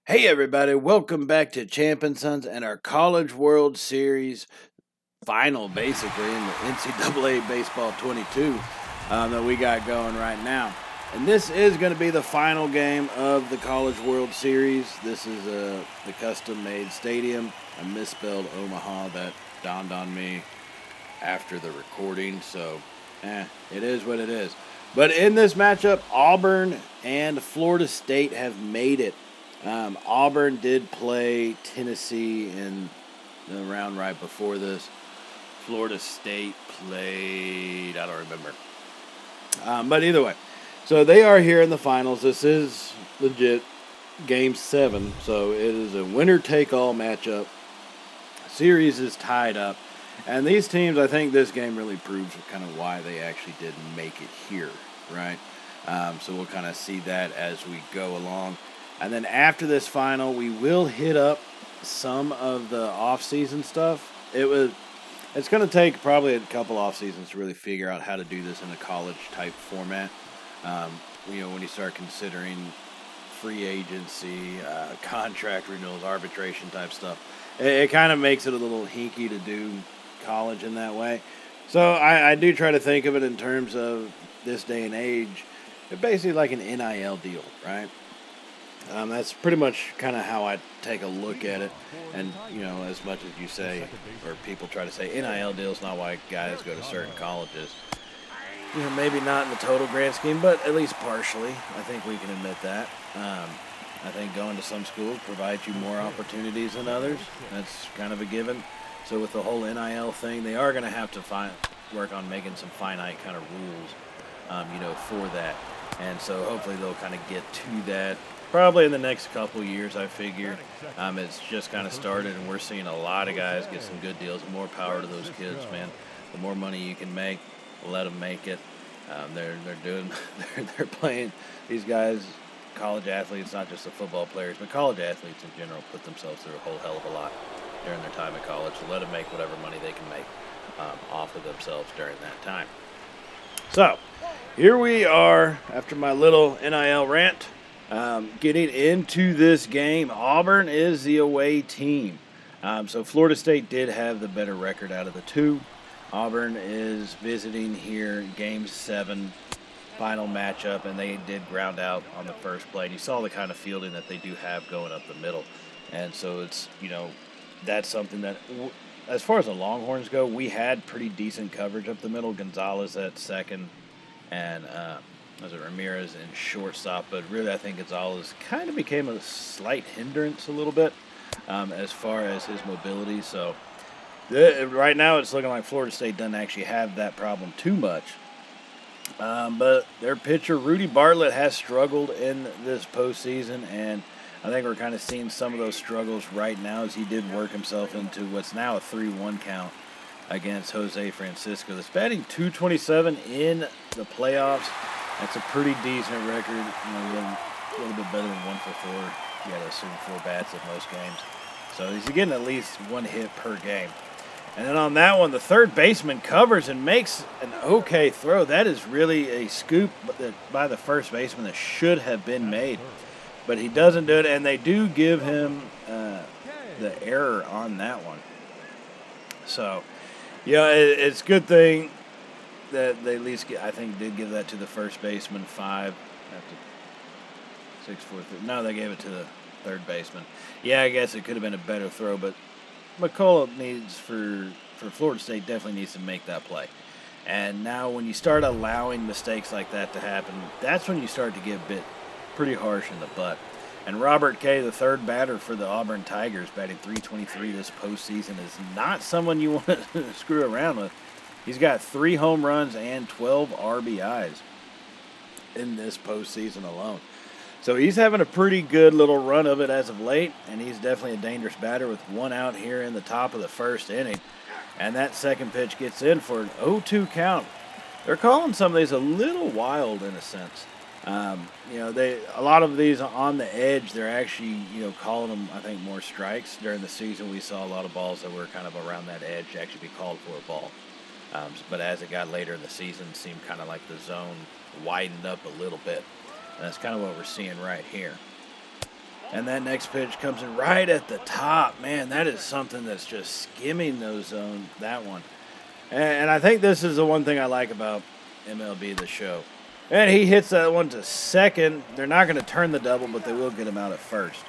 Hey everybody, welcome back to Champ and Sons and our College World Series final, basically, in the NCAA Baseball 22 that we got going right now. And this is going to be the final game of the College World Series. This is the custom-made stadium. I misspelled Omaha. That dawned on me after the recording, so it is what it is. But in this matchup, Auburn and Florida State have made it. Auburn did play Tennessee in the round right before this. Florida State played, I don't remember. But either way, so they are here in the finals. This is legit Game 7, so it is a winner-take-all matchup. Series is tied up. And these teams, I think this game really proves kind of why they actually did make it here, right? So we'll kind of see that as we go along. And then after this final, we will hit up some of the off-season stuff. It's going to take probably a couple off-seasons to really figure out how to do this in a college-type format. When you start considering free agency, contract renewals, arbitration-type stuff, it kind of makes it a little hinky to do college in that way. So I do try to think of it in terms of this day and age. It's basically like an NIL deal, right? That's pretty much kind of how I take a look at it. And, as much as you say, or people try to say, NIL deal is not why guys go to certain colleges. Maybe not in the total grand scheme, but at least partially. I think we can admit that. I think going to some schools provides you more opportunities than others. That's kind of a given. So with the whole NIL thing, they are going to have to work on making some finite kind of rules, for that. And so hopefully they'll kind of get to that. Probably in the next couple years, I figure. It's just kind of started, and we're seeing a lot of guys get some good deals. More power to those kids, man. The more money you can make, let them make it. They're playing. These guys, college athletes, not just the football players, but college athletes in general, put themselves through a whole hell of a lot during their time at college. So let them make whatever money they can make off of themselves during that time. So here we are after my little NIL rant. Getting into this game, Auburn is the away team. So Florida State did have the better record out of the two. Auburn is visiting here, Game 7, final matchup, and they did ground out on the first play. And you saw the kind of fielding that they do have going up the middle. And so it's, that's something that, as far as the Longhorns go, we had pretty decent coverage up the middle. Gonzalez at second, and Ramirez in shortstop, but really I think Gonzalez kind of became a slight hindrance a little bit as far as his mobility. So right now it's looking like Florida State doesn't actually have that problem too much. But their pitcher, Rudy Bartlett, has struggled in this postseason, and I think we're kind of seeing some of those struggles right now as he did work himself into what's now a 3-1 count against Jose Francisco. That's batting .227 in the playoffs. That's a pretty decent record. A little bit better than 1 for 4. You got to assume 4 bats in most games. So he's getting at least 1 hit per game. And then on that one, the third baseman covers and makes an okay throw. That is really a scoop by the first baseman that should have been made. But he doesn't do it, and they do give him the error on that one. So, it's a good thing that they at least, did give that to the first baseman 5 after 6, 4, 3. No, they gave it to the third baseman. Yeah, I guess it could have been a better throw, but McCullough needs, for Florida State, definitely needs to make that play. And now when you start allowing mistakes like that to happen, that's when you start to get bit pretty harsh in the butt. And Robert K., the third batter for the Auburn Tigers, batting .323 this postseason, is not someone you want to screw around with. He's got 3 home runs and 12 RBIs in this postseason alone. So he's having a pretty good little run of it as of late, and he's definitely a dangerous batter with 1 out here in the top of the first inning. And that second pitch gets in for an 0-2 count. They're calling some of these a little wild in a sense. A lot of these on the edge, they're actually, calling them, I think, more strikes. During the season, we saw a lot of balls that were kind of around that edge actually be called for a ball. But as it got later in the season, it seemed kind of like the zone widened up a little bit. And that's kind of what we're seeing right here. And that next pitch comes in right at the top. Man, that is something that's just skimming those zones, that one. And I think this is the one thing I like about MLB The Show. And he hits that one to second. They're not going to turn the double, but they will get him out at first.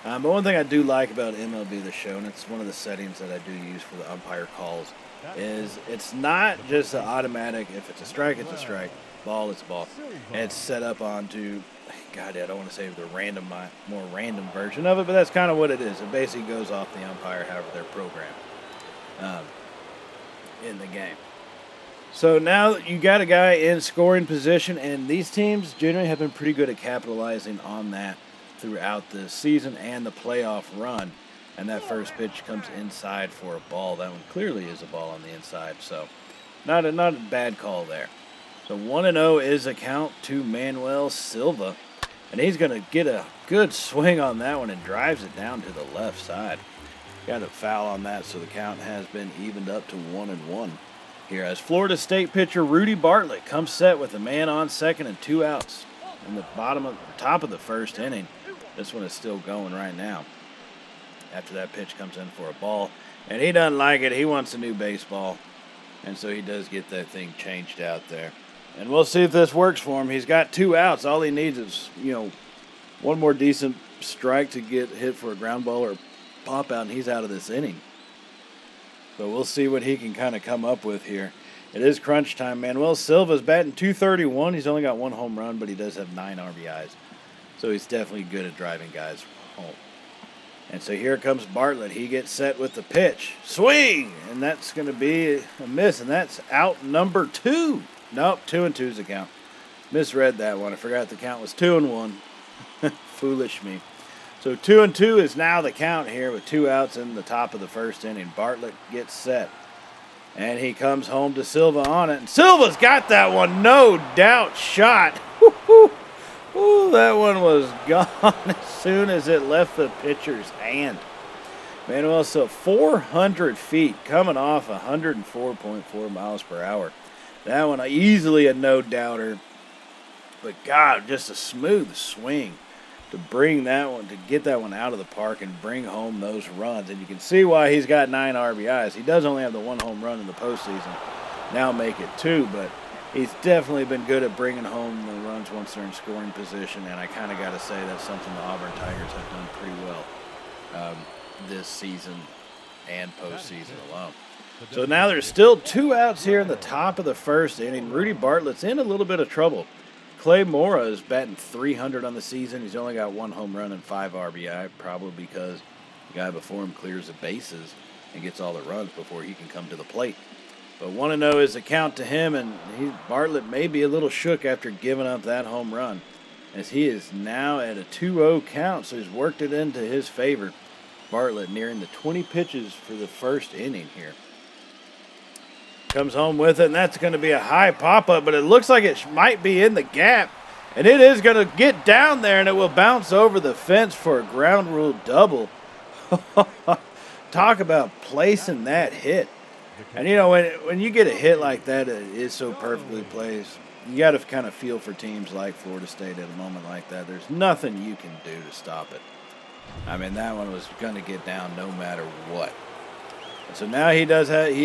But one thing I do like about MLB The Show, and it's one of the settings that I do use for the umpire calls, is it's not just an automatic, if it's a strike, it's a strike. Ball, it's a ball. And it's set up onto, God, I don't want to say the more random version of it, but that's kind of what it is. It basically goes off the umpire, however they're programmed in the game. So now you got a guy in scoring position, and these teams generally have been pretty good at capitalizing on that throughout the season and the playoff run. And that first pitch comes inside for a ball. That one clearly is a ball on the inside, so not a bad call there. So 1-0 is a count to Manuel Silva, and he's going to get a good swing on that one and drives it down to the left side. Got a foul on that, so the count has been evened up to 1-1. Here as Florida State pitcher Rudy Bartlett comes set with a man on second and 2 outs in the top of the first inning. This one is still going right now. After that pitch comes in for a ball, and he doesn't like it. He wants a new baseball, and so he does get that thing changed out there. And we'll see if this works for him. He's got 2 outs. All he needs is, one more decent strike to get hit for a ground ball or pop out, and he's out of this inning. So we'll see what he can kind of come up with here. It is crunch time. Manuel Silva's batting .231. He's only got 1 home run, but he does have 9 RBIs. So he's definitely good at driving guys home. And so here comes Bartlett. He gets set with the pitch. Swing! And that's going to be a miss, and that's out number 2. Nope, 2-2 is the count. Misread that one. I forgot the count was 2-1. Foolish me. So 2-2 is now the count here with 2 outs in the top of the first inning. Bartlett gets set. And he comes home to Silva on it. And Silva's got that one, no doubt shot. Ooh, that one was gone as soon as it left the pitcher's hand. Manuel Silva, 400 feet, coming off 104.4 miles per hour. That one easily a no-doubter. But, God, just a smooth swing to bring that one, to get that one out of the park and bring home those runs. And you can see why he's got 9 RBIs. He does only have the 1 home run in the postseason. Now make it 2, but he's definitely been good at bringing home the runs once they're in scoring position. And I kind of got to say that's something the Auburn Tigers have done pretty well this season and postseason alone. So now there's still 2 outs here in the top of the first inning. Rudy Bartlett's in a little bit of trouble. Clay Mora is batting .300 on the season. He's only got 1 home run and 5 RBI, probably because the guy before him clears the bases and gets all the runs before he can come to the plate. But 1-0 is the count to him, and Bartlett may be a little shook after giving up that home run, as he is now at a 2-0 count, so he's worked it into his favor. Bartlett nearing the 20 pitches for the first inning here. Comes home with it, and that's going to be a high pop-up, but it looks like it might be in the gap. And it is going to get down there, and it will bounce over the fence for a ground rule double. Talk about placing that hit. And, when you get a hit like that, it is so perfectly placed. You got to kind of feel for teams like Florida State at a moment like that. There's nothing you can do to stop it. I mean, that one was going to get down no matter what. So now he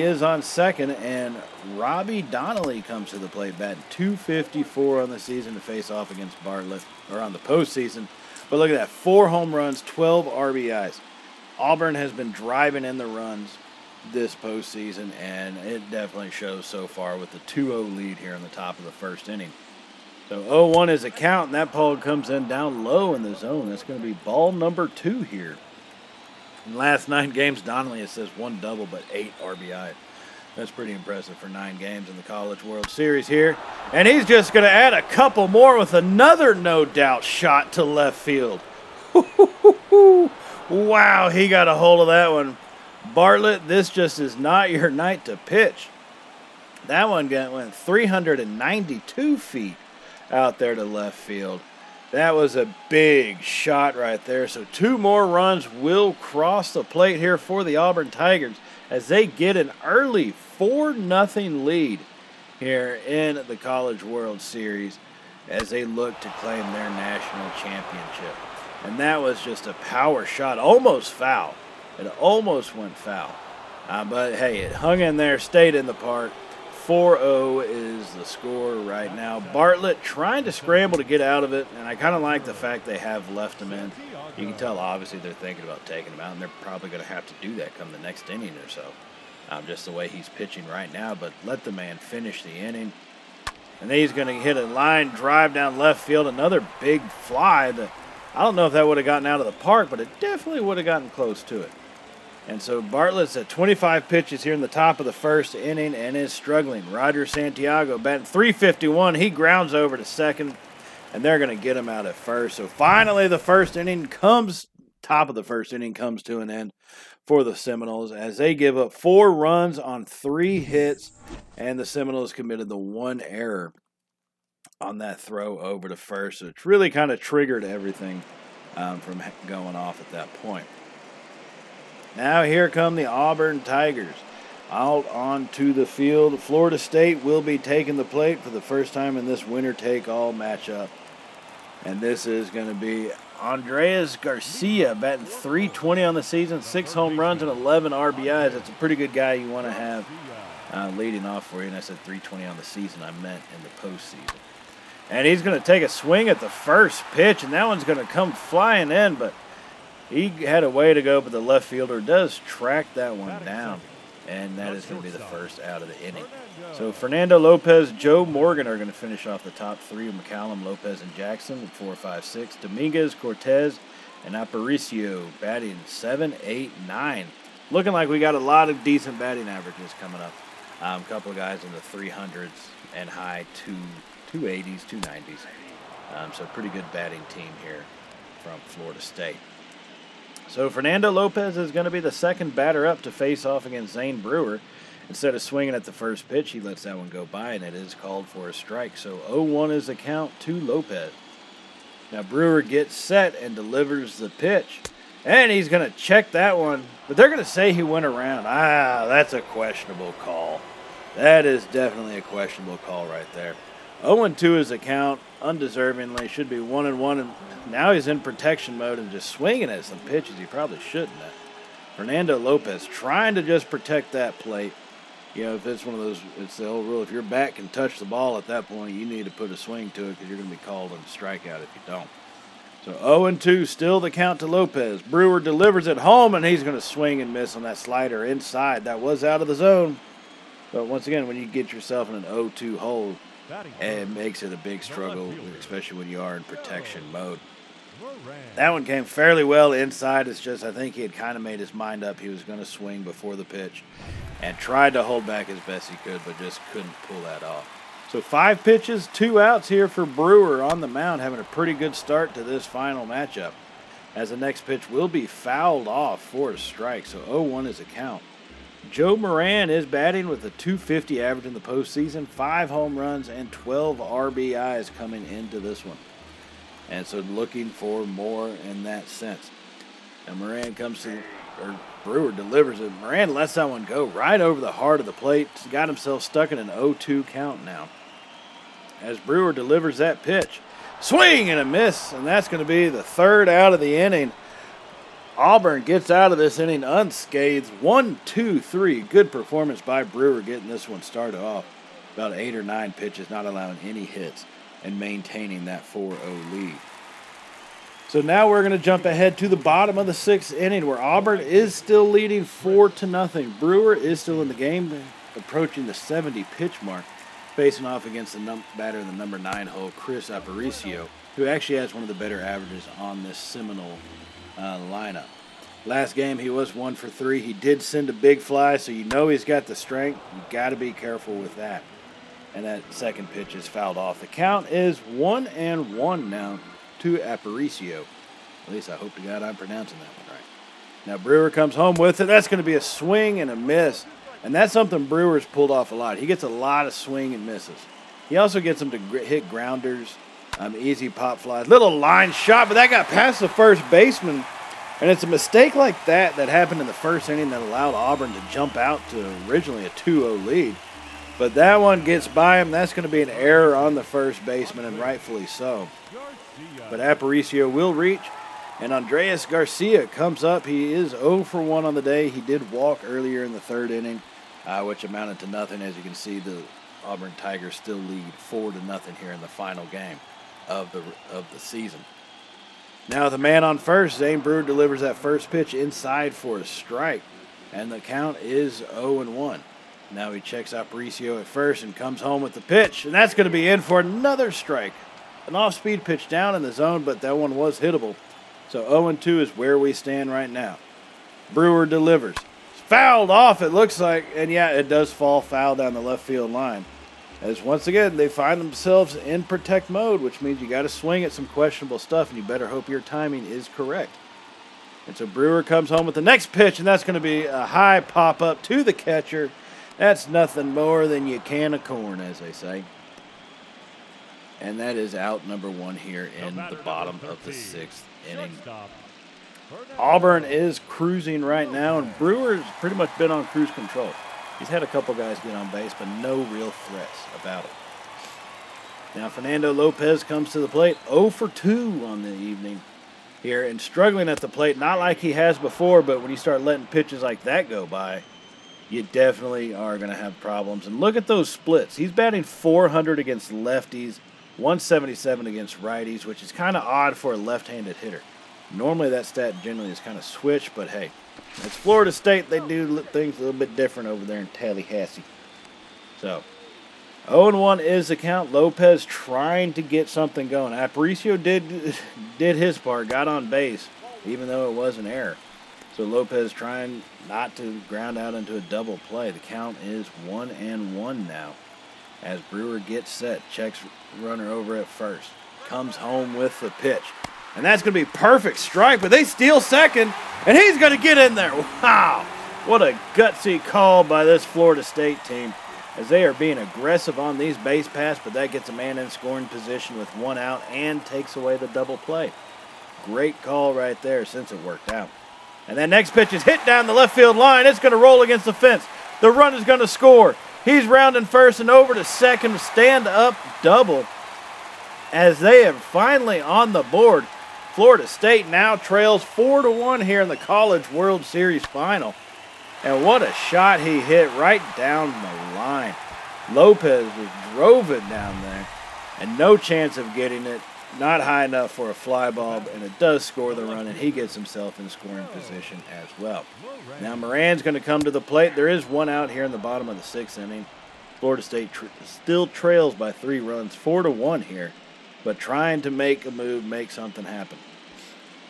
is on second, and Robbie Donnelly comes to the plate, batting .254 on the season to face off against Bartlett, or on the postseason. But look at that, 4 home runs, 12 RBIs. Auburn has been driving in the runs this postseason, and it definitely shows so far with the 2-0 lead here in the top of the first inning. So 0-1 is a count, and that ball comes in down low in the zone. That's going to be ball number 2 here. In the last 9 games, Donnelly has 1 double but 8 RBI. That's pretty impressive for 9 games in the College World Series here. And he's just going to add a couple more with another no-doubt shot to left field. Wow, he got a hold of that one. Bartlett, this just is not your night to pitch. That one went 392 feet out there to left field. That was a big shot right there. So 2 more runs will cross the plate here for the Auburn Tigers as they get an early 4-0 lead here in the College World Series as they look to claim their national championship. And that was just a power shot, almost foul. It almost went foul. But, hey, it hung in there, stayed in the park. 4-0 is the score right now. Bartlett trying to scramble to get out of it, and I kind of like the fact they have left him in. You can tell, obviously, they're thinking about taking him out, and they're probably going to have to do that come the next inning or so. Just the way he's pitching right now, but let the man finish the inning. And then he's going to hit a line drive down left field, another big fly. I don't know if that would have gotten out of the park, but it definitely would have gotten close to it. And so Bartlett's at 25 pitches here in the top of the first inning and is struggling. Roger Santiago batting .351. He grounds over to second, and they're going to get him out at first. So finally the top of the first inning comes to an end for the Seminoles as they give up 4 runs on 3 hits, and the Seminoles committed the 1 error on that throw over to first. So it's really kind of triggered everything from going off at that point. Now here come the Auburn Tigers out onto the field. Florida State will be taking the plate for the first time in this winner-take-all matchup. And this is going to be Andreas Garcia batting .320 on the season, 6 home runs and 11 RBIs. That's a pretty good guy you want to have leading off for you. And I said .320 on the season. I meant in the postseason. And he's going to take a swing at the first pitch, and that one's going to come flying in, but he had a way to go, but the left fielder does track that one down, and that is going to be the first out of the inning. So Fernando Lopez, Joe Morgan are going to finish off the top 3 of McCallum, Lopez, and Jackson with 4, 5, 6. Dominguez, Cortez, and Aparicio batting 7, 8, 9. Looking like we got a lot of decent batting averages coming up. A couple of guys in the 300s and high 280s, 290s. So pretty good batting team here from Florida State. So Fernando Lopez is going to be the second batter up to face off against Zane Brewer. Instead of swinging at the first pitch, he lets that one go by, and it is called for a strike. So 0-1 is the count to Lopez. Now Brewer gets set and delivers the pitch, and he's going to check that one, but they're going to say he went around. That's a questionable call. That is definitely a questionable call right there. 0-2 is the count, undeservingly. Should be 1-1, and now he's in protection mode and just swinging at some pitches he probably shouldn't have. Fernando Lopez trying to just protect that plate. You know, if it's one of those, it's the old rule, if your bat can touch the ball at that point, you need to put a swing to it because you're going to be called on a strikeout if you don't. So 0-2, still the count to Lopez. Brewer delivers it home, and he's going to swing and miss on that slider inside. That was out of the zone. But once again, when you get yourself in an 0-2 hole, it makes it a big struggle, especially when you are in protection mode. That one came fairly well inside. It's just I think he had kind of made his mind up he was going to swing before the pitch and tried to hold back as best he could, but just couldn't pull that off. So 5 pitches, 2 outs here for Brewer on the mound, having a pretty good start to this final matchup, as the next pitch will be fouled off for a strike. So 0-1 is a count. Joe Moran is batting with a .250 average in the postseason, 5 home runs and 12 RBIs coming into this one. And so looking for more in that sense. And Moran Brewer delivers it. Moran lets that one go right over the heart of the plate. He's got himself stuck in an 0-2 count now. As Brewer delivers that pitch. Swing and a miss, and that's going to be the third out of the inning. Auburn gets out of this inning unscathed. 1, 2, 3. Good performance by Brewer getting this one started off. About 8 or 9 pitches, not allowing any hits, and maintaining that 4-0 lead. So now we're going to jump ahead to the bottom of the 6th inning, where Auburn is still leading 4-0. Brewer is still in the game, approaching the 70-pitch mark, facing off against the batter in the number 9 hole, Chris Aparicio, who actually has one of the better averages on this Seminole lineup. Last game, he was 1 for 3. He did send a big fly, so you know he's got the strength. You got to be careful with that. And that second pitch is fouled off. The count is 1-1 now to Aparicio. At least I hope to God I'm pronouncing that one right. Now Brewer comes home with it. That's going to be a swing and a miss. And that's something Brewer's pulled off a lot. He gets a lot of swing and misses. He also gets them to hit grounders, easy pop flies. Little line shot, but that got past the first baseman. And it's a mistake like that happened in the first inning that allowed Auburn to jump out to originally a 2-0 lead. But that one gets by him. That's going to be an error on the first baseman, and rightfully so. But Aparicio will reach, And Andreas Garcia comes up. He is 0 for 1 on the day. He did walk earlier in the third inning, which amounted to nothing. As you can see, the Auburn Tigers still lead 4-0 here in the final game of the season. Now the man on first, Zane Brewer, delivers that first pitch inside for a strike, and the count is 0-1. Now he checks Aparicio at first and comes home with the pitch, and that's going to be in for another strike. An off-speed pitch down in the zone, but that one was hittable. So 0-2 is where we stand right now. Brewer delivers. It's fouled off, it looks like, and yeah, it does fall foul down the left field line. As once again, they find themselves in protect mode, which means you got to swing at some questionable stuff, and you better hope your timing is correct. And so Brewer comes home with the next pitch, and that's going to be a high pop-up to the catcher. That's nothing more than your can of corn, as they say. And that is out number 1 here in the bottom of the 6th inning. Auburn is cruising right now, and Brewer's pretty much been on cruise control. He's had a couple guys get on base, but no real threats about it. Now Fernando Lopez comes to the plate, 0 for 2 on the evening here, and struggling at the plate, not like he has before, but when you start letting pitches like that go by, you definitely are going to have problems. And look at those splits. He's batting .400 against lefties, 177 against righties, which is kind of odd for a left-handed hitter. Normally that stat generally is kind of switched, but hey, it's Florida State. They do things a little bit different over there in Tallahassee. So 0-1 is the count. Lopez trying to get something going. Aparicio did his part, got on base, even though it was an error. So Lopez trying not to ground out into a double play. The count is 1-1 now. As Brewer gets set, checks runner over at first, comes home with the pitch. And that's going to be perfect strike, but they steal second, and he's going to get in there. Wow, what a gutsy call by this Florida State team, as they are being aggressive on these base paths, but that gets a man in scoring position with 1 out and takes away the double play. Great call right there since it worked out. And that next pitch is hit down the left field line. It's going to roll against the fence. The run is going to score. He's rounding first and over to second, stand-up double, as they are finally on the board. Florida State now trails 4-1 here in the College World Series final. And what a shot he hit right down the line. Lopez drove it down there, and no chance of getting it. Not high enough for a fly ball, and it does score the run, and he gets himself in scoring position as well. Now Moran's going to come to the plate. There is 1 out here in the bottom of the 6th inning. Florida State still trails by 3 runs, 4-1 here, but trying to make a move, make something happen.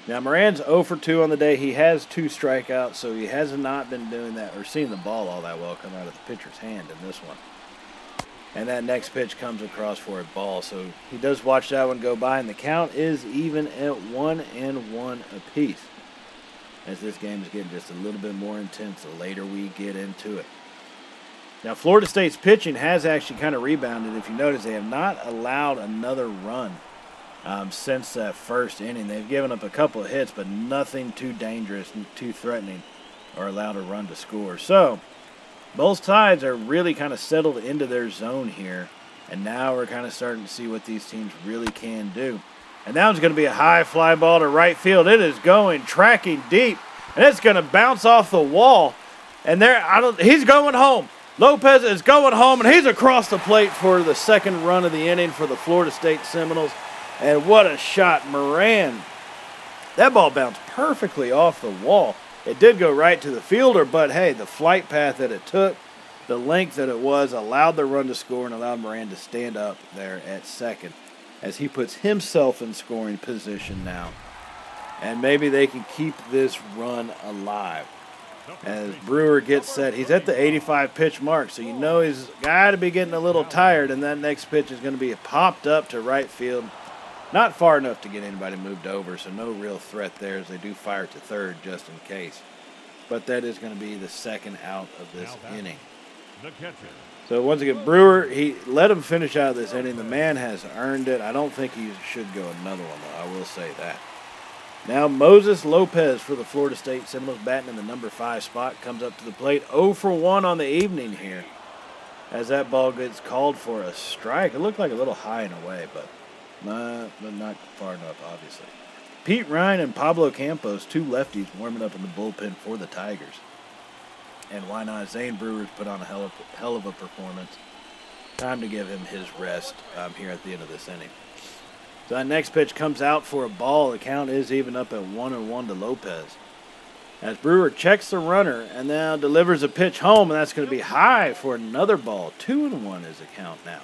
Now Moran's 0 for 2 on the day. He has 2 strikeouts, so he has not been doing that or seeing the ball all that well come out of the pitcher's hand in this one. And that next pitch comes across for a ball, so he does watch that one go by, and the count is even at 1-1 apiece, as this game is getting just a little bit more intense the later we get into it. Now Florida State's pitching has actually kind of rebounded. If you notice, they have not allowed another run since that first inning. They've given up a couple of hits, but nothing too dangerous and too threatening or allowed a run to score. So both sides are really kind of settled into their zone here, and now we're kind of starting to see what these teams really can do. And that one's going to be a high fly ball to right field. It is going, tracking deep, and it's going to bounce off the wall. And he's going home. Lopez is going home, and he's across the plate for the second run of the inning for the Florida State Seminoles. And what a shot, Moran. That ball bounced perfectly off the wall. It did go right to the fielder, but hey, the flight path that it took, the length that it was, allowed the run to score and allowed Moran to stand up there at second as he puts himself in scoring position now. And maybe they can keep this run alive. As Brewer gets set, he's at the 85 pitch mark, so you know he's got to be getting a little tired, and that next pitch is going to be popped up to right field. Not far enough to get anybody moved over, so no real threat there as they do fire to third just in case. But that is going to be the second out of this inning. So once again, Brewer, he let him finish out this inning. The man has earned it. I don't think he should go another one, though. I will say that. Now Moses Lopez for the Florida State Seminoles, batting in the number 5 spot, comes up to the plate. 0 for 1 on the evening here as that ball gets called for a strike. It looked like a little high and away, but not far enough, obviously. Pete Ryan and Pablo Campos, two lefties, warming up in the bullpen for the Tigers. And why not? Zane Brewer's put on a hell of a performance. Time to give him his rest here at the end of this inning. So that next pitch comes out for a ball. The count is even up at 1-1 to Lopez. As Brewer checks the runner and now delivers a pitch home, and that's going to be high for another ball. 2-1 is the count now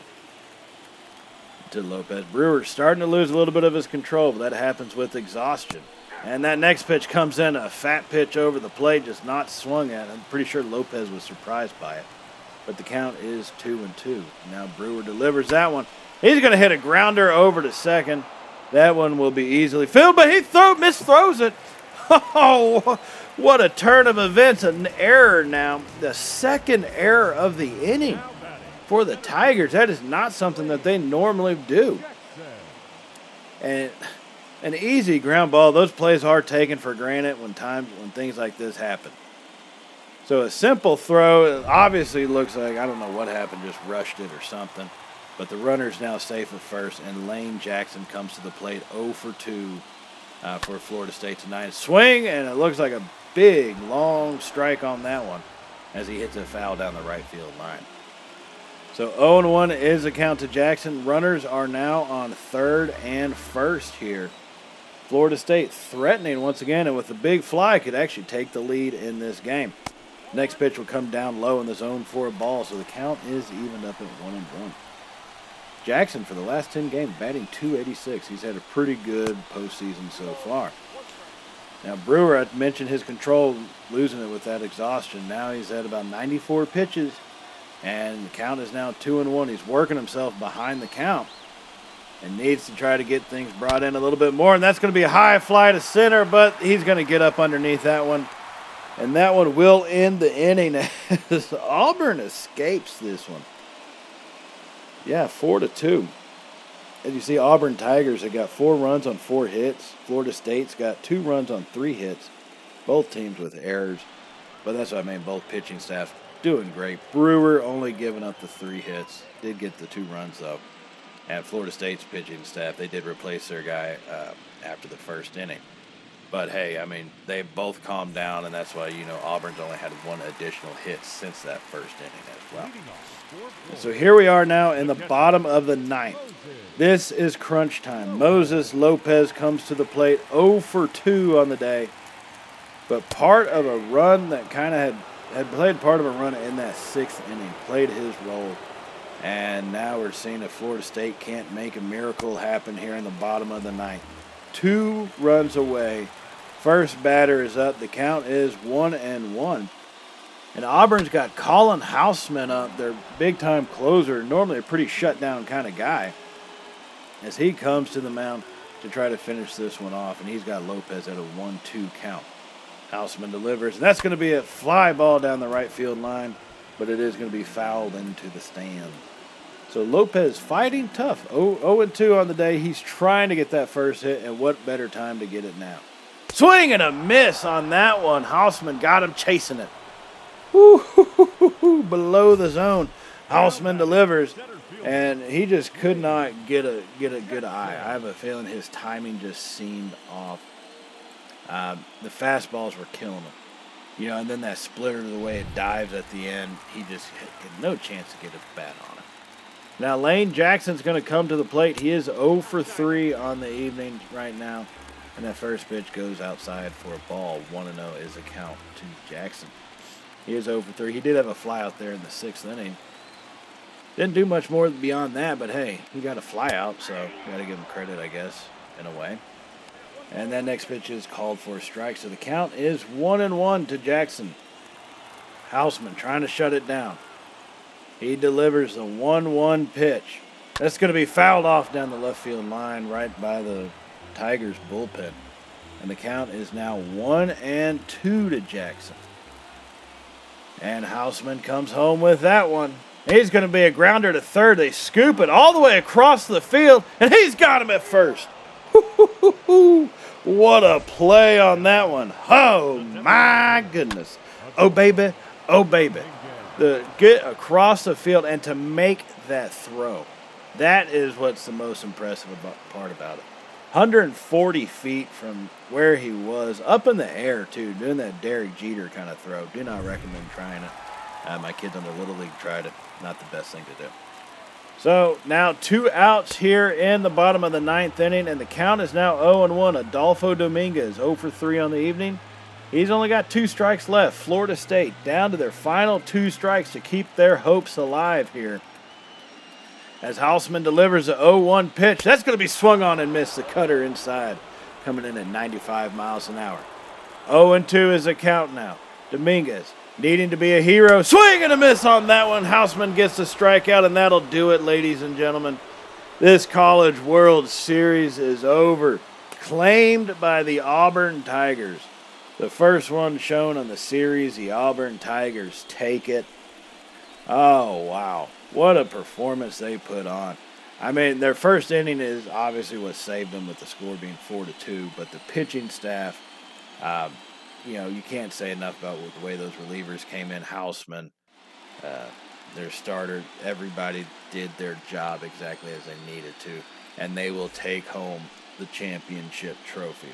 to Lopez. Brewer starting to lose a little bit of his control, but that happens with exhaustion. And that next pitch comes in, a fat pitch over the plate, just not swung at. I'm pretty sure Lopez was surprised by it. But the count is 2-2. Now Brewer delivers that one. He's going to hit a grounder over to second. That one will be easily filled, but he misthrows it. Oh, what a turn of events. An error now. The second error of the inning for the Tigers. That is not something that they normally do. And an easy ground ball. Those plays are taken for granted when things like this happen. So a simple throw, it obviously looks like, I don't know what happened, just rushed it or something. But the runner's now safe at first, and Lane Jackson comes to the plate 0 for 2 for Florida State tonight. Swing, and it looks like a big, long strike on that one as he hits a foul down the right field line. So 0-1 is the count to Jackson. Runners are now on third and first here. Florida State threatening once again, and with a big fly could actually take the lead in this game. Next pitch will come down low in the zone for a ball, so the count is evened up at 1-1. Jackson, for the last 10 games, batting .286. He's had a pretty good postseason so far. Now, Brewer, I mentioned his control, losing it with that exhaustion. Now he's at about 94 pitches, and the count is now 2-1. He's working himself behind the count and needs to try to get things brought in a little bit more, and that's going to be a high fly to center, but he's going to get up underneath that one. And that one will end the inning as Auburn escapes this one. Yeah, 4-2. As you see, Auburn Tigers have got 4 runs on 4 hits. Florida State's got 2 runs on 3 hits. Both teams with errors. But that's what I mean, both pitching staff doing great. Brewer only giving up the 3 hits. Did get the 2 runs, though. And Florida State's pitching staff, they did replace their guy after the first inning. But, hey, I mean, they both calmed down, and that's why, Auburn's only had 1 additional hit since that first inning as well. So here we are now in the bottom of the 9th. This is crunch time. Moses Lopez comes to the plate 0 for 2 on the day. But part of a run that kind of had played part of a run in that 6th inning, played his role. And now we're seeing if Florida State can't make a miracle happen here in the bottom of the 9th. 2 runs away. First batter is up. The count is 1-1. And Auburn's got Colin Houseman up, their big-time closer, normally a pretty shut-down kind of guy, as he comes to the mound to try to finish this one off. And he's got Lopez at a 1-2 count. Houseman delivers, and that's going to be a fly ball down the right field line, but it is going to be fouled into the stand. So Lopez fighting tough. 0-2 on the day. He's trying to get that first hit, and what better time to get it now? Swing and a miss on that one. Houseman got him chasing it. Below the zone. Houseman delivers, and he just could not get a good eye. I have a feeling his timing just seemed off. The fastballs were killing him. And then that splitter, the way it dives at the end, he just had no chance to get a bat on it. Now, Lane Jackson's going to come to the plate. He is 0 for 3 on the evening right now. And that first pitch goes outside for a ball. 1-0 is a count to Jackson. He is 0 for 3. He did have a fly out there in the 6th inning. Didn't do much more beyond that, but hey, he got a fly out, so you got to give him credit, I guess, in a way. And that next pitch is called for a strike, so the count is 1-1 to Jackson. Houseman trying to shut it down. He delivers the 1-1 pitch. That's going to be fouled off down the left field line right by the Tigers bullpen. And the count is now 1-2 to Jackson. And Houseman comes home with that one. He's going to be a grounder to third. They scoop it all the way across the field, and he's got him at first. What a play on that one. Oh, my goodness. Oh, baby. Oh, baby. The get across the field and to make that throw. That is what's the most impressive part about it. 140 feet from where he was, up in the air, too, doing that Derek Jeter kind of throw. Do not recommend trying it. My kids on the Little League tried it. Not the best thing to do. So, now 2 outs here in the bottom of the 9th inning, and the count is now 0-1. Adolfo Dominguez, 0 for 3 on the evening. He's only got 2 strikes left. Florida State down to their final 2 strikes to keep their hopes alive here. As Houseman delivers a 0-1 pitch. That's going to be swung on and missed. The cutter inside, coming in at 95 miles an hour. 0-2 is the count now. Dominguez needing to be a hero. Swing and a miss on that one. Houseman gets the strikeout, and that'll do it, ladies and gentlemen. This College World Series is over. Claimed by the Auburn Tigers. The first one shown on the series, the Auburn Tigers take it. Oh, wow. What a performance they put on. I mean, their first inning is obviously what saved them with the score being 4-2, but the pitching staff, you can't say enough about the way those relievers came in. Houseman, their starter, everybody did their job exactly as they needed to, and they will take home the championship trophy.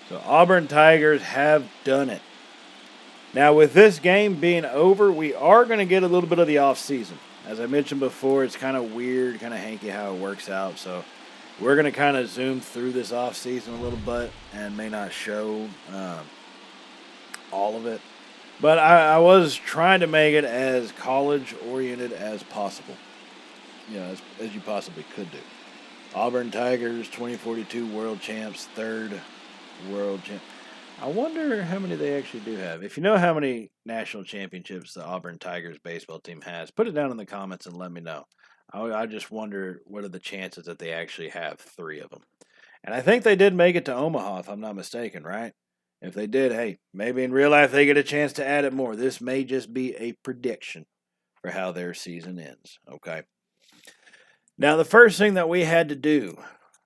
So Auburn Tigers have done it. Now, with this game being over, we are going to get a little bit of the offseason. As I mentioned before, it's kind of weird, kind of hanky how it works out. So we're going to kind of zoom through this offseason a little bit and may not show all of it. But I was trying to make it as college-oriented as possible. As you possibly could do. Auburn Tigers, 2042 world champs, 3rd world champ. I wonder how many they actually do have. If you know how many national championships the Auburn Tigers baseball team has, put it down in the comments and let me know. I just wonder what are the chances that they actually have 3 of them. And I think they did make it to Omaha, if I'm not mistaken, right? If they did, hey, maybe in real life they get a chance to add it more. This may just be a prediction for how their season ends, okay? Now, the first thing that we had to do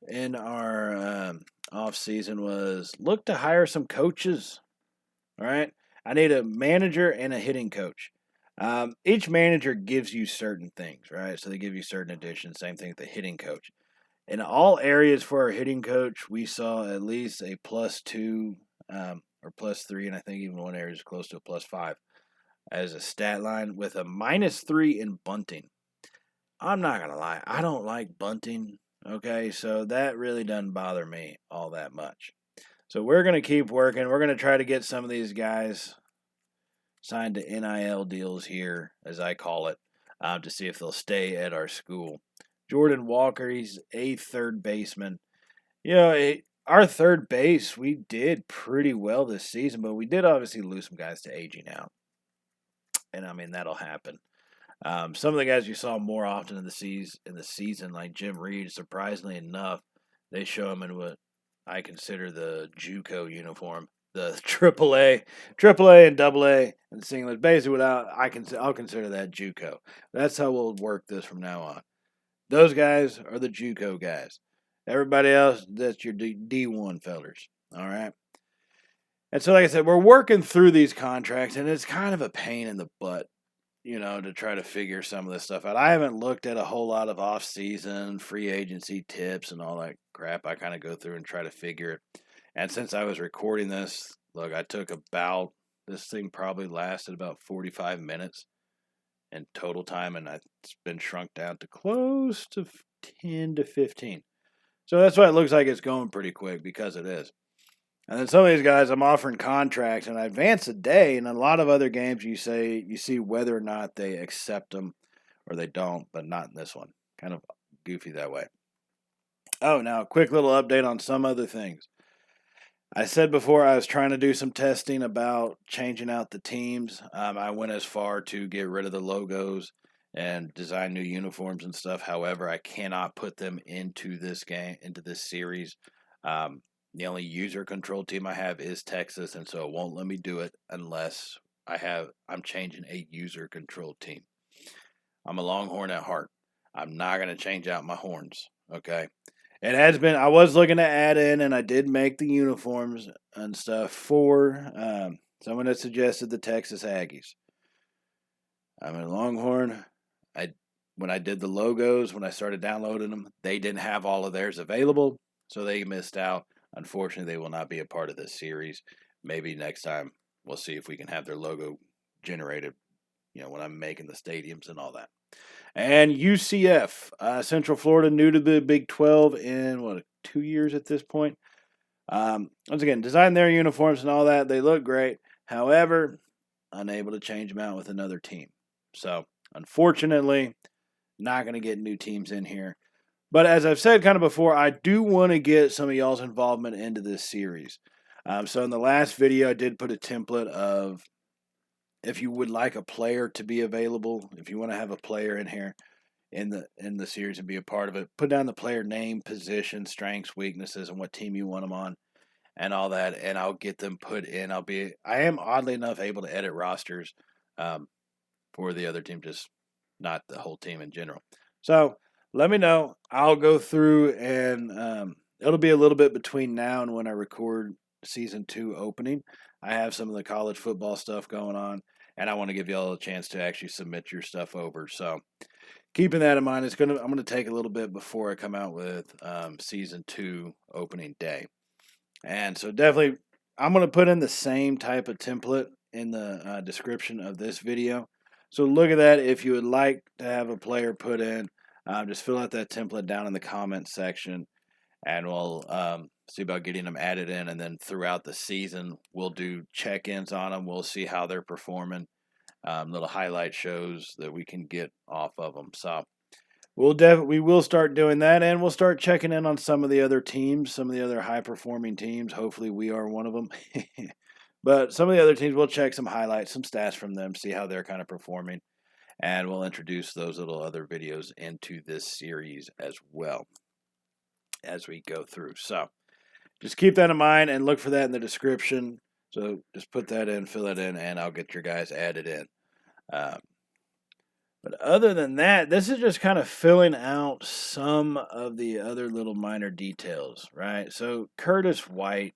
in our off season was look to hire some coaches. All right, I need a manager and a hitting coach. Each manager gives you certain things, right? So they give you certain additions. Same thing with the hitting coach. In all areas for our hitting coach, we saw at least a +2 or +3, and I think even one area is close to a +5 as a stat line with a -3 in bunting. I'm not gonna lie, I don't like bunting. Okay, so that really doesn't bother me all that much. So we're going to keep working. We're going to try to get some of these guys signed to NIL deals here, as I call it, to see if they'll stay at our school. Jordan Walker, he's a third baseman. Our third base, we did pretty well this season, but we did obviously lose some guys to aging out. And, I mean, that'll happen. Some of the guys you saw more often in the season, like Jim Reed, surprisingly enough, they show him in what I consider the JUCO uniform, the AAA and AA and singlet. Basically, I'll consider that JUCO. That's how we'll work this from now on. Those guys are the JUCO guys. Everybody else, that's your D1 fellers. All right. And so, like I said, we're working through these contracts, and it's kind of a pain in the butt. To try to figure some of this stuff out. I haven't looked at a whole lot of off-season, free agency tips and all that crap. I kind of go through and try to figure it. And since I was recording this, look, this thing probably lasted about 45 minutes in total time, and it's been shrunk down to close to 10 to 15. So that's why it looks like it's going pretty quick, because it is. And then some of these guys, I'm offering contracts, and I advance a day. And in a lot of other games, you see whether or not they accept them or they don't, but not in this one. Kind of goofy that way. Oh, now a quick little update on some other things. I said before I was trying to do some testing about changing out the teams. I went as far to get rid of the logos and design new uniforms and stuff. However, I cannot put them into this series. The only user control team I have is Texas, and so it won't let me do it unless I'm changing a user control team. I'm a Longhorn at heart. I'm not going to change out my horns, okay? It has been, I was looking to add in, and I did make the uniforms and stuff for someone that suggested the Texas Aggies. I'm a Longhorn. When I did the logos, when I started downloading them, they didn't have all of theirs available. So they missed out. Unfortunately, they will not be a part of this series. Maybe next time we'll see if we can have their logo generated, when I'm making the stadiums and all that. And UCF, Central Florida, new to the Big 12 in, 2 years at this point. Once again, designed their uniforms and all that. They look great. However, unable to change them out with another team. So, unfortunately, not going to get new teams in here. But as I've said kind of before, I do want to get some of y'all's involvement into this series. So in the last video, I did put a template of if you would like a player to be available, if you want to have a player in here in the series and be a part of it, put down the player name, position, strengths, weaknesses, and what team you want them on, and all that, and I'll get them put in. I am oddly enough able to edit rosters for the other team, just not the whole team in general. So let me know. I'll go through and it'll be a little bit between now and when I record season 2 opening. I have some of the college football stuff going on, and I want to give y'all a chance to actually submit your stuff over. So keeping that in mind, I'm going to take a little bit before I come out with season 2 opening day. And so definitely I'm going to put in the same type of template in the description of this video. So look at that. If you would like to have a player put in, just fill out that template down in the comments section, and we'll see about getting them added in. And then throughout the season, we'll do check-ins on them. We'll see how they're performing, little highlight shows that we can get off of them. So we will start doing that, and we'll start checking in on some of the other teams, some of the other high-performing teams. Hopefully, we are one of them. But some of the other teams, we'll check some highlights, some stats from them, see how they're kind of performing, and we'll introduce those little other videos into this series as well as we go through. So just keep that in mind and look for that in the description. So just put that in, fill it in, and I'll get your guys added in. But other than that, this is just kind of filling out some of the other little minor details, right? So Curtis White,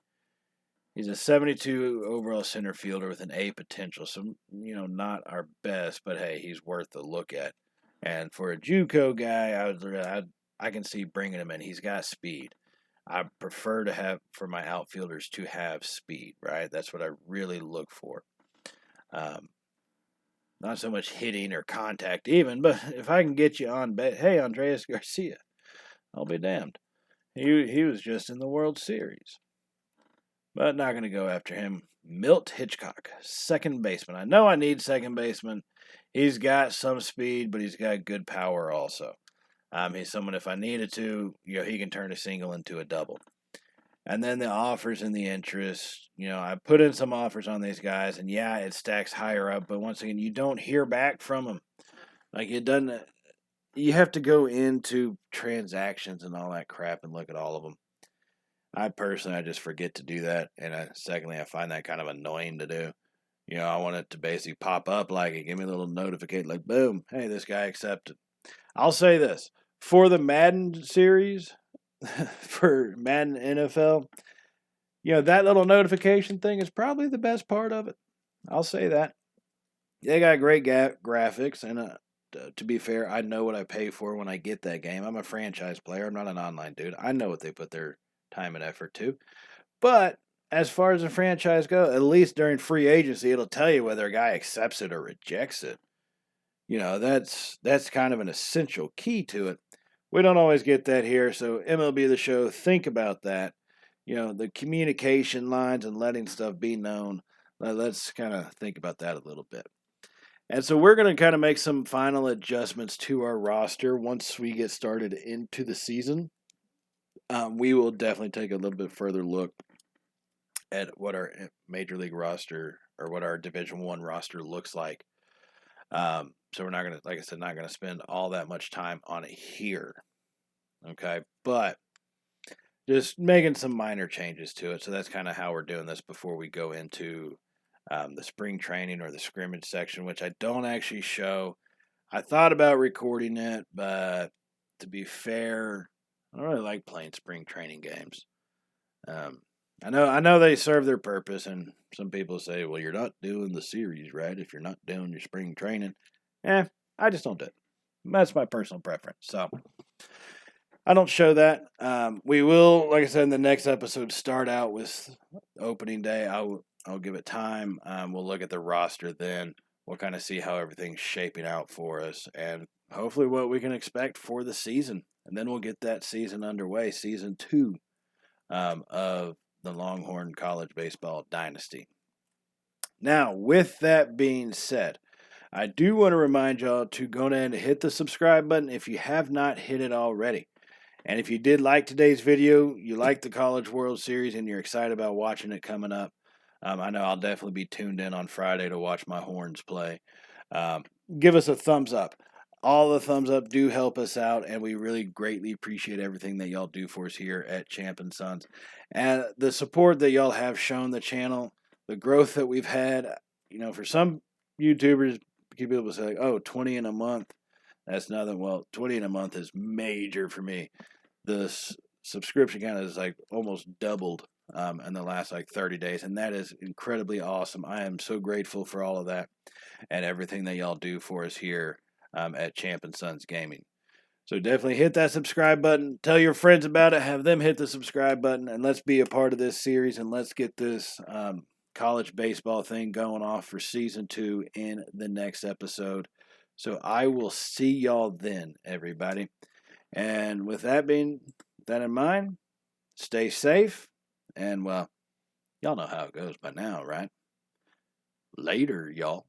he's a 72 overall center fielder with an A potential. So, not our best, but hey, he's worth a look at. And for a JUCO guy, I can see bringing him in. He's got speed. I prefer to have, for my outfielders, to have speed, right? That's what I really look for. Not so much hitting or contact even, but if I can get you on base, hey, Andreas Garcia, I'll be damned. He was just in the World Series. But not going to go after him. Milt Hitchcock, second baseman. I know I need second baseman. He's got some speed, but he's got good power also. He's someone, if I needed to, he can turn a single into a double. And then the offers and the interest, I put in some offers on these guys, and yeah, it stacks higher up, but once again, you don't hear back from them. Like, it doesn't, you have to go into transactions and all that crap and look at all of them. I just forget to do that, and secondly, I find that kind of annoying to do. I want it to basically pop up like it, give me a little notification, like, boom, hey, this guy accepted. I'll say this, for the Madden series, for Madden NFL, that little notification thing is probably the best part of it. I'll say that. They got great graphics, and to be fair, I know what I pay for when I get that game. I'm a franchise player. I'm not an online dude. I know what they put their time and effort to. But as far as the franchise goes, at least during free agency, it'll tell you whether a guy accepts it or rejects it. That's kind of an essential key to it. We don't always get that here, so MLB The Show, think about that. The communication lines and letting stuff be known. Let's kind of think about that a little bit. And so we're going to kind of make some final adjustments to our roster once we get started into the season. We will definitely take a little bit further look at what our Major League roster or what our Division I roster looks like. So we're not going to, like I said, not going to spend all that much time on it here. Okay, but just making some minor changes to it. So that's kind of how we're doing this before we go into the spring training or the scrimmage section, which I don't actually show. I thought about recording it, but to be fair, I don't really like playing spring training games. I know they serve their purpose, and some people say, well, you're not doing the series, right, if you're not doing your spring training. I just don't do it. That's my personal preference. So I don't show that. We will, like I said, in the next episode, start out with opening day. I'll give it time. We'll look at the roster then. We'll kind of see how everything's shaping out for us, and hopefully what we can expect for the season. And then we'll get that season underway, season 2 of the Longhorn College Baseball Dynasty. Now, with that being said, I do want to remind y'all to go ahead and hit the subscribe button if you have not hit it already. And if you did like today's video, you like the College World Series, and you're excited about watching it coming up, I know I'll definitely be tuned in on Friday to watch my Horns play. Give us a thumbs up. All the thumbs up do help us out, and we really greatly appreciate everything that y'all do for us here at Champ and Sons. And the support that y'all have shown the channel, the growth that we've had, for some YouTubers, people say, like, oh, 20 in a month, that's nothing. Well, 20 in a month is major for me. The subscription count is like almost doubled in the last 30 days, and that is incredibly awesome. I am so grateful for all of that and everything that y'all do for us here at Champ and Sons Gaming. So definitely hit that subscribe button. Tell your friends about it. Have them hit the subscribe button, and let's be a part of this series, and let's get this college baseball thing going off for season 2 in the next episode. So I will see y'all then, everybody. And with that in mind, stay safe, and well, y'all know how it goes by now, right? Later, y'all.